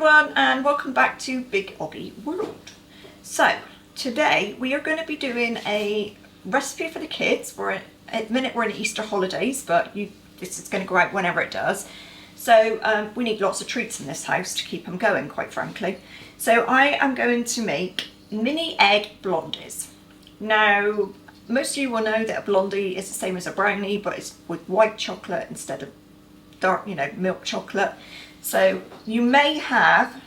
everyone and welcome back to Big OGGIE World. So today we are going to be doing a recipe for the kids. At the minute we're in Easter holidays, but this is going to go out whenever it does. So we need lots of treats in this house to keep them going, quite frankly. So I am going to make mini egg blondies. Now most of you will know that a blondie is the same as a brownie, but it's with white chocolate instead of dark, milk chocolate. So you may have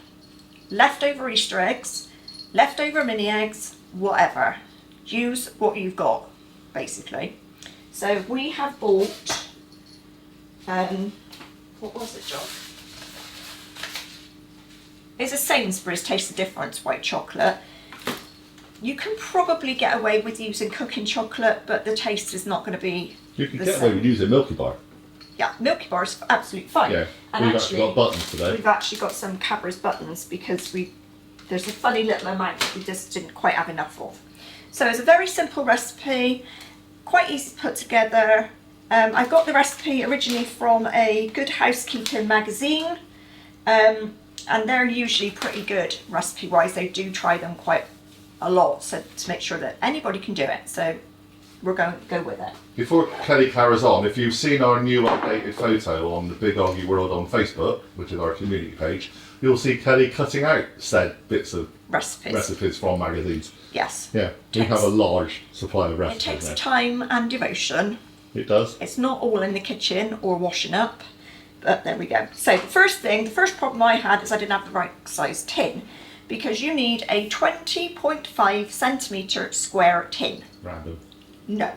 leftover Easter eggs, leftover mini eggs, whatever. Use what you've got, basically. So we have bought, what was it, John? It's a Sainsbury's Taste the Difference white chocolate. You can probably get away with using cooking chocolate, but the taste is not going to be You can get away with using Milky Bar. Yeah, Milky Bar is absolutely fine. Yeah, and we've actually got buttons today. We've actually got some Cadbury's buttons because there's a funny little amount that we just didn't quite have enough of. So it's a very simple recipe, quite easy to put together. I got the recipe originally from a Good Housekeeping magazine, and they're usually pretty good recipe-wise. They do try them quite a lot, so to make sure that anybody can do it. So we're going to go with it. Before Kelly carries on, if you've seen our new updated photo on the Big OGGIE World on Facebook, which is our community page, you'll see Kelly cutting out said bits of recipes from magazines. Yes. Yeah, we have a large supply of recipes. It takes now. time and devotion. It does. It's not all in the kitchen or washing up, but there we go. So the first problem I had is I didn't have the right size tin, because you need a 20.5 centimetre square tin. Random. No.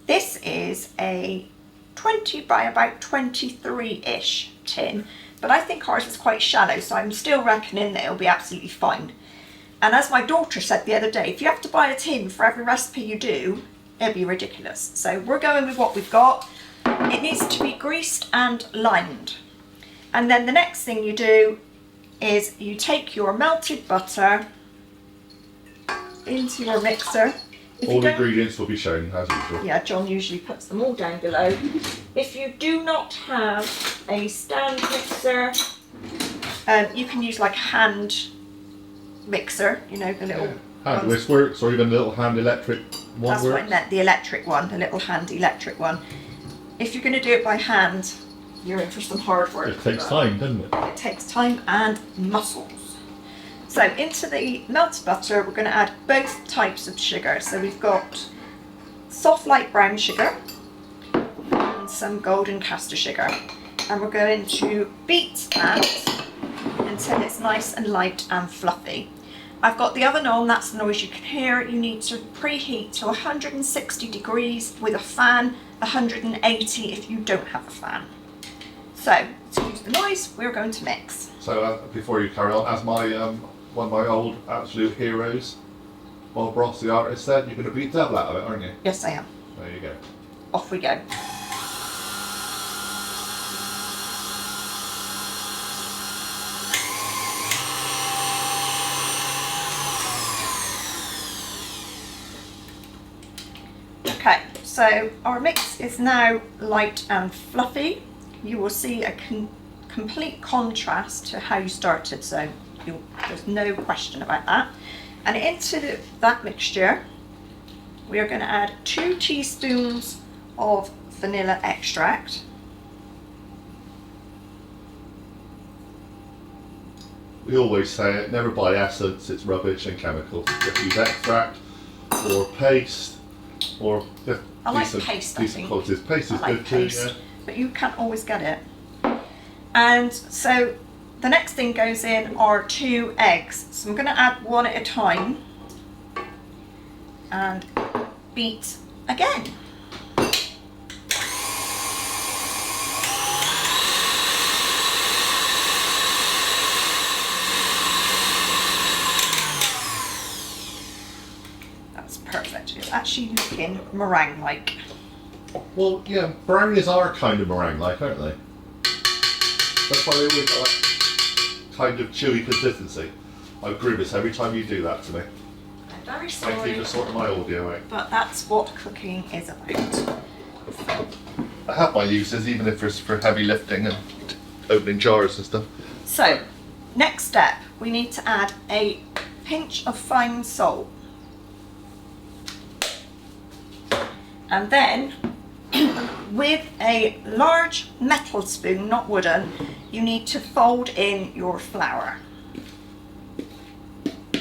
This is a 20 by about 23-ish tin, but I think ours is quite shallow, so I'm still reckoning that it'll be absolutely fine. And as my daughter said the other day, if you have to buy a tin for every recipe you do, it'd be ridiculous. So we're going with what we've got. It needs to be greased and limed. And then the next thing you do is you take your melted butter into your mixer. All the ingredients will be shown as usual. Yeah, John usually puts them all down below. If you do not have a stand mixer, you can use like a hand mixer, the little hand whisk works, or even a little hand electric one. That's what I meant, the electric one, the little hand electric one. If you're going to do it by hand, you're in for some hard work. It takes time, doesn't it? It takes time and muscles. So into the melted butter, we're going to add both types of sugar. So we've got soft light brown sugar and some golden caster sugar. And we're going to beat that until it's nice and light and fluffy. I've got the oven on, that's the noise you can hear. You need to preheat to 160 degrees with a fan, 180 if you don't have a fan. So, to use the noise, we're going to mix. So before you carry on, as one of my old absolute heroes, Bob Ross, the artist, said, you're going to beat the devil out of it, aren't you? Yes, I am. There you go. Off we go. Okay, so our mix is now light and fluffy. You will see a complete contrast to how you started, so there's no question about that. And into that mixture, we are going to add 2 teaspoons of vanilla extract. We always say it, never buy essence, it's rubbish and chemical. Just use extract or paste or just I like paste, I think. quality. Paste is good too, yeah. But you can't always get it. And so the next thing goes in are 2 eggs. So I'm going to add one at a time and beat again. That's perfect. It's actually looking meringue-like. Well, yeah, brownies are kind of meringue-like, aren't they? That's why they always got that kind of chewy consistency. I grimace every time you do that to me. I'm very sorry. Thank you for sorting my audio out. But that's what cooking is about. I have my uses, even if it's for heavy lifting and opening jars and stuff. So, next step, we need to add a pinch of fine salt. And then with a large metal spoon, not wooden, you need to fold in your flour.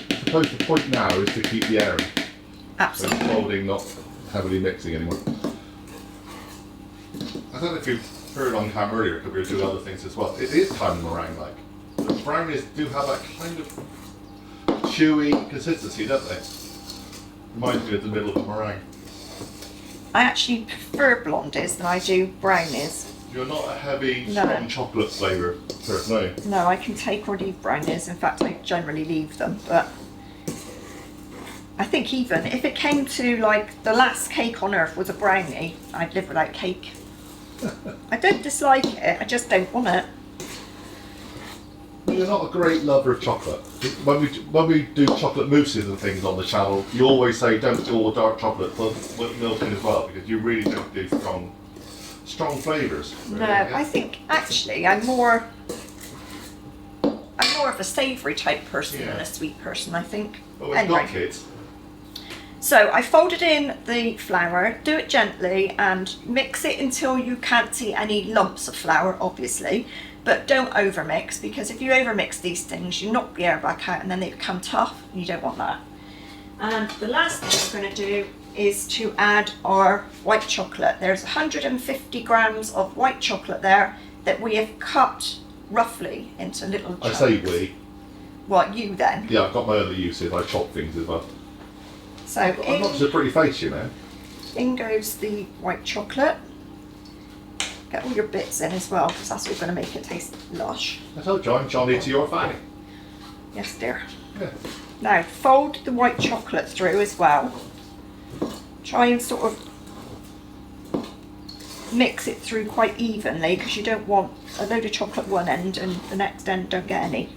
I suppose the point now is to keep the air in. Absolutely. So folding, not heavily mixing anymore. I don't know if you've heard on camera earlier, because we were doing other things as well. It is kind of meringue-like. The brownies do have that kind of chewy consistency, don't they? Reminds me of the middle of a meringue. I actually prefer blondies than I do brownies. You're not a heavy, strong chocolate flavour person, are you? No, I can take or leave brownies. In fact, I generally leave them, but I think even if it came to like the last cake on earth was a brownie, I'd live without cake. I don't dislike it, I just don't want it. You're not a great lover of chocolate. When we do chocolate mousses and things on the channel, you always say don't do all dark chocolate, put milk in as well, because you really don't do strong flavours. Really, No, yeah. I think actually I'm more of a savoury type person than a sweet person, I think. But we've got kids. So I folded in the flour, do it gently and mix it until you can't see any lumps of flour, obviously, but don't overmix, because if you overmix these things, you knock the air back out and then they become tough and you don't want that. And the last thing we're going to do is to add our white chocolate. There's 150 grams of white chocolate there that we have cut roughly into little chunks. I say we. What, you then? Yeah, I've got my other uses. I chop things as well. So I'm not just a pretty face, you know. in goes the white chocolate. Get all your bits in as well, because that's what's going to make it taste lush. I told you I'm Johnny to your Fanny. Yes, dear. Yeah. Now fold the white chocolate through as well. Try and sort of mix it through quite evenly, because you don't want a load of chocolate one end and the next end don't get any.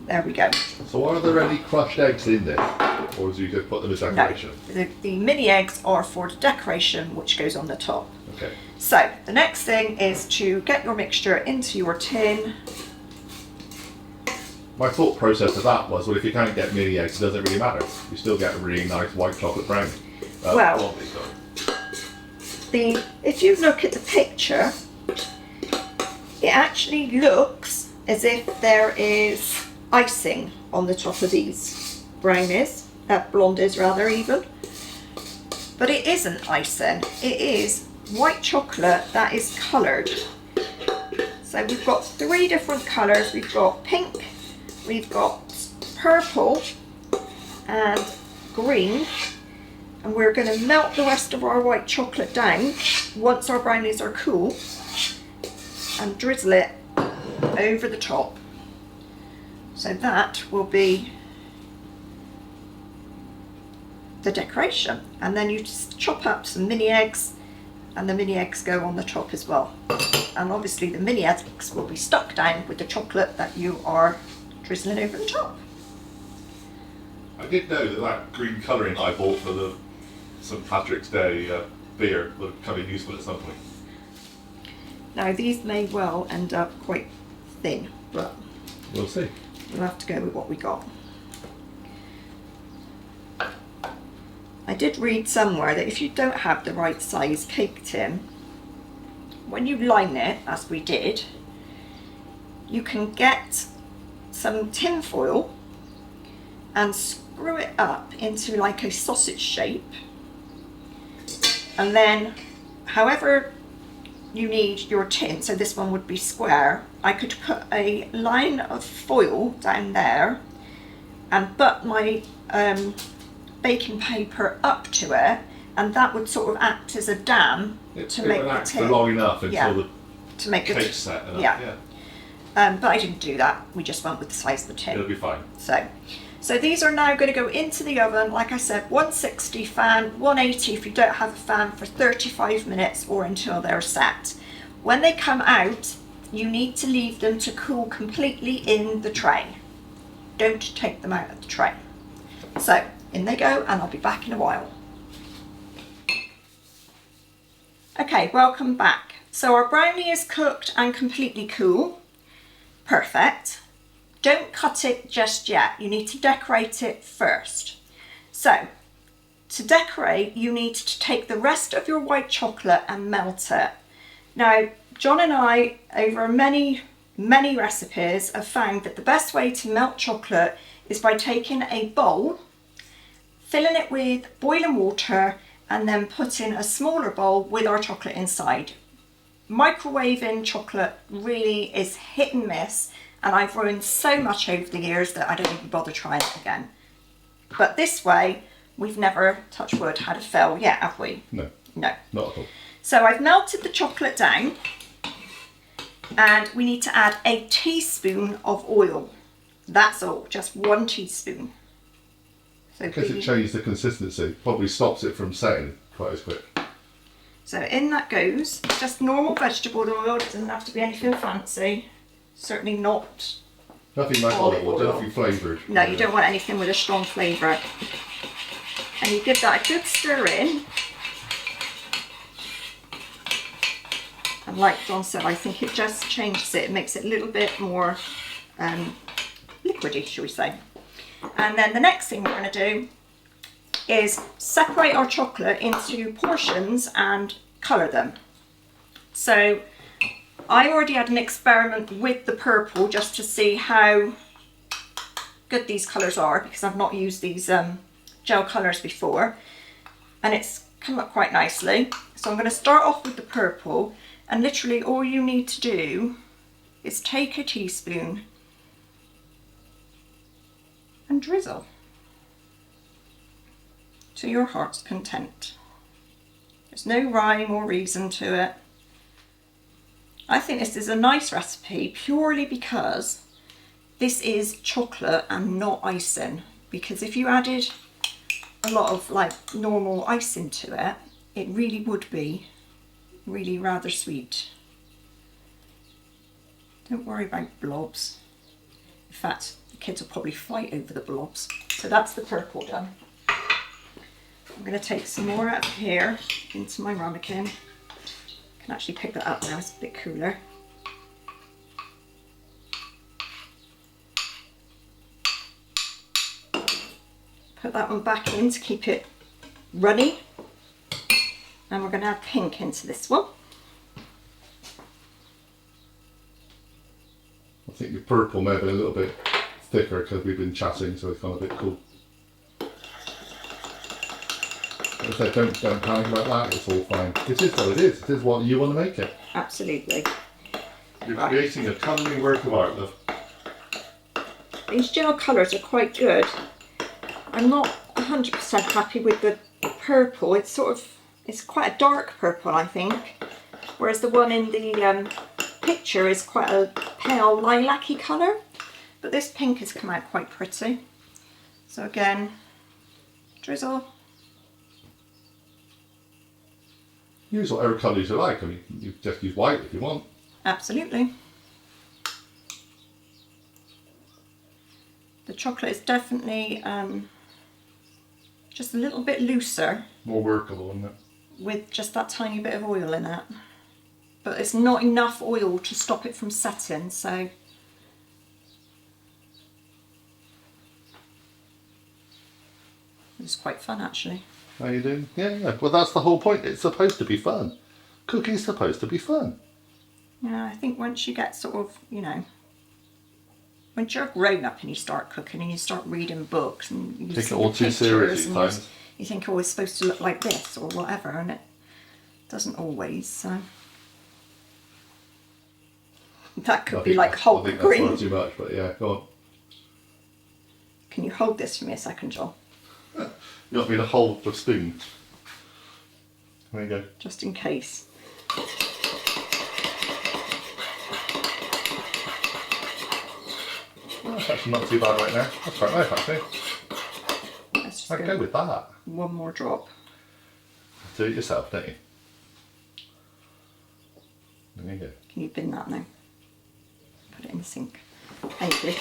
There we go. So are there any crushed eggs in there? Or do you just put them as decoration? No, the mini eggs are for the decoration, which goes on the top. Okay. So the next thing is to get your mixture into your tin. My thought process of that was, well, if you can't get mini eggs, it doesn't really matter. You still get a really nice white chocolate brownie. Well, if you look at the picture, it actually looks as if there is icing on the top of these brownies, blondies rather even. But it isn't icing, it is white chocolate that is coloured. So we've got 3 different colours. We've got pink, we've got purple and green, and we're going to melt the rest of our white chocolate down once our brownies are cool and drizzle it over the top. So that will be the decoration, and then you just chop up some mini eggs, and the mini eggs go on the top as well. And obviously the mini eggs will be stuck down with the chocolate that you are drizzling over the top. I did know that green colouring I bought for the St Patrick's Day beer would come in useful at some point. Now these may well end up quite thin, but we'll see. We'll have to go with what we got. I did read somewhere that if you don't have the right size cake tin, when you line it, as we did, you can get some tin foil and screw it up into like a sausage shape, and then however you need your tin, so this one would be square, I could put a line of foil down there and butt my baking paper up to it, and that would sort of act as a dam to make the tin for long enough until the to make cake's set enough. Yeah. But I didn't do that, we just went with the size of the tin. It'll be fine. So these are now going to go into the oven, like I said, 160 fan, 180 if you don't have a fan, for 35 minutes or until they're set. When they come out, you need to leave them to cool completely in the tray. Don't take them out of the tray. So in they go, and I'll be back in a while. Okay, welcome back. So our brownie is cooked and completely cool. Perfect. Don't cut it just yet. You need to decorate it first. So, to decorate, you need to take the rest of your white chocolate and melt it. Now, John and I, over many recipes, have found that the best way to melt chocolate is by taking a bowl, filling it with boiling water, and then putting a smaller bowl with our chocolate inside. Microwaving chocolate really is hit and miss, and I've ruined so much over the years that I don't even bother trying it again. But this way, we've never, touch wood, had a fail yet, have we? No. No. Not at all. So I've melted the chocolate down, and we need to add a teaspoon of oil. That's all, just 1 teaspoon. So Because it changes the consistency, probably stops it from setting quite as quick. So in that goes just normal vegetable oil. It doesn't have to be anything fancy. Certainly not. Nothing like olive oil, nothing flavoured. No, you don't want anything with a strong flavour. And you give that a good stir in. And like John said, I think it just changes it. It makes it a little bit more liquidy, shall we say. And then the next thing we're going to do is separate our chocolate into portions and colour them. So I already had an experiment with the purple just to see how good these colours are, because I've not used these gel colours before, and it's come up quite nicely. So I'm going to start off with the purple, and literally all you need to do is take a teaspoon and drizzle to your heart's content. There's no rhyme or reason to it. I think this is a nice recipe purely because this is chocolate and not icing. Because if you added a lot of like normal icing to it, it really would be really rather sweet. Don't worry about blobs. In fact, the kids will probably fight over the blobs. So that's the purple done. I'm going to take some more out of here into my ramekin. I can actually pick that up now, it's a bit cooler. Put that one back in to keep it runny. And we're going to add pink into this one. I think the purple may have been a little bit thicker because we've been chatting, so it's gone a bit cool. As I said, don't panic about that, it's all fine. It is what it is. It is what you want to make it. Absolutely. You're creating a colouring work of art, love. These gel colours are quite good. I'm not 100% happy with the purple. It's quite a dark purple, I think. Whereas the one in the picture is quite a pale lilac-y colour. But this pink has come out quite pretty. So again, drizzle. Use whatever colours you like. I mean, you just use white if you want. Absolutely. The chocolate is definitely just a little bit looser. More workable, isn't it? With just that tiny bit of oil in it. But it's not enough oil to stop it from setting, so it's quite fun actually. How you doing? Yeah. Well, that's the whole point. It's supposed to be fun. Cooking's supposed to be fun. Yeah, I think once you get sort of, you know, once you're grown up and you start cooking and you start reading books and you take see it all the too seriously, and times. you think, oh, it's supposed to look like this or whatever, and it doesn't always. So that could be like Hulk I think green. that's not too much, but yeah, go on. Can you hold this for me a second, John? You want me to hold the spoon? There you go. Just in case. Well, that's actually not too bad right now. That's quite nice, actually. Let's just I'd go with that. one more drop. Do it yourself, don't you? There you go. Can you bin that now? Put it in the sink. Thank you.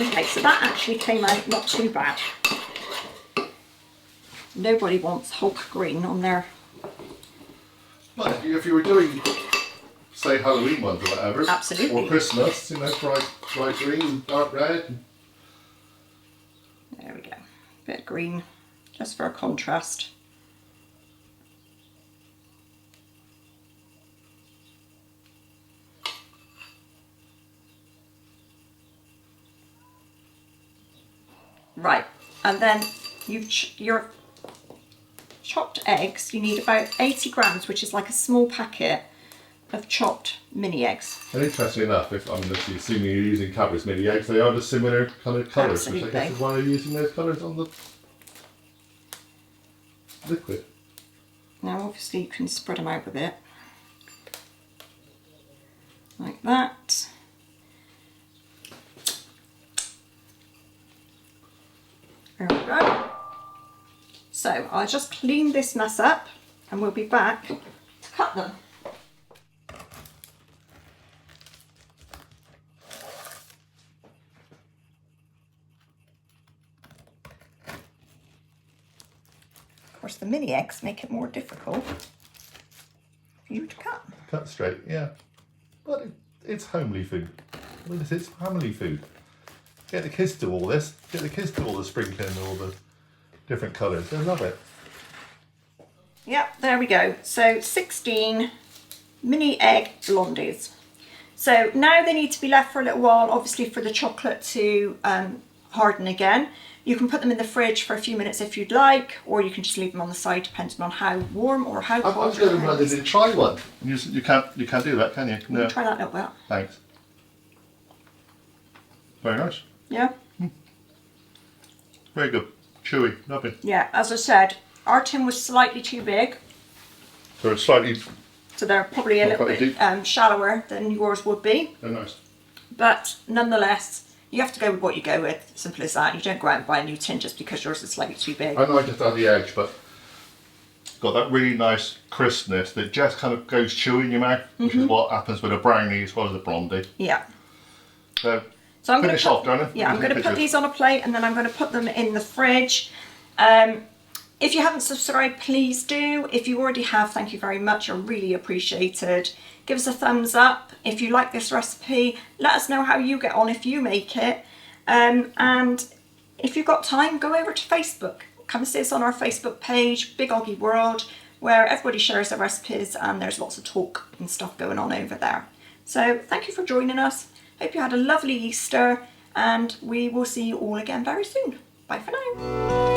Okay, so that actually came out not too bad. Nobody wants Hulk green on their if you were doing, say, Halloween ones or whatever. Absolutely. Or Christmas, you know, bright green, dark red. There we go. Bit of green, just for a contrast. Right, and then your chopped eggs, you need about 80 grams, which is like a small packet of chopped mini eggs. And interestingly enough, if I'm assuming you're using Cadbury's mini eggs, they are the similar kind of colours, which I guess is why you're using those colours on the liquid. Now obviously you can spread them out a bit, like that. There we go. So I'll just clean this mess up and we'll be back to cut them. Of course the mini eggs make it more difficult for you to cut. Cut straight, yeah. But it's homely food. Well, it's family food. Get the kids to all this. Get the kids to all the sprinkling and all the different colours. They love it. Yep, there we go. So 16 mini egg blondies. So now they need to be left for a little while, obviously, for the chocolate to harden again. You can put them in the fridge for a few minutes if you'd like, or you can just leave them on the side depending on how warm or how cold. I was going to rather than try one. You can't do that, can you? No. Try that little bit. Thanks. Very nice. Yeah. Very good. Chewy. Lovely. Yeah, as I said, our tin was slightly too big. So it's slightly. So they're probably a little bit shallower than yours would be. They're nice. But nonetheless, you have to go with what you go with. Simple as that. You don't go out and buy a new tin just because yours is slightly too big. I know I just had the edge, but got that really nice crispness that just kind of goes chewy in your mouth, which is what happens with a brownie as well as a blondie. Yeah. So I'm going finish to off, Donna. Yeah, I'm going to put these on a plate and then I'm going to put them in the fridge. If you haven't subscribed, please do. If you already have, thank you very much. I really appreciate it. Give us a thumbs up. If you like this recipe, let us know how you get on if you make it. And if you've got time, go over to Facebook. Come see us on our Facebook page, Big OGGIE World, where everybody shares their recipes and there's lots of talk and stuff going on over there. So thank you for joining us. Hope you had a lovely Easter and we will see you all again very soon. Bye for now.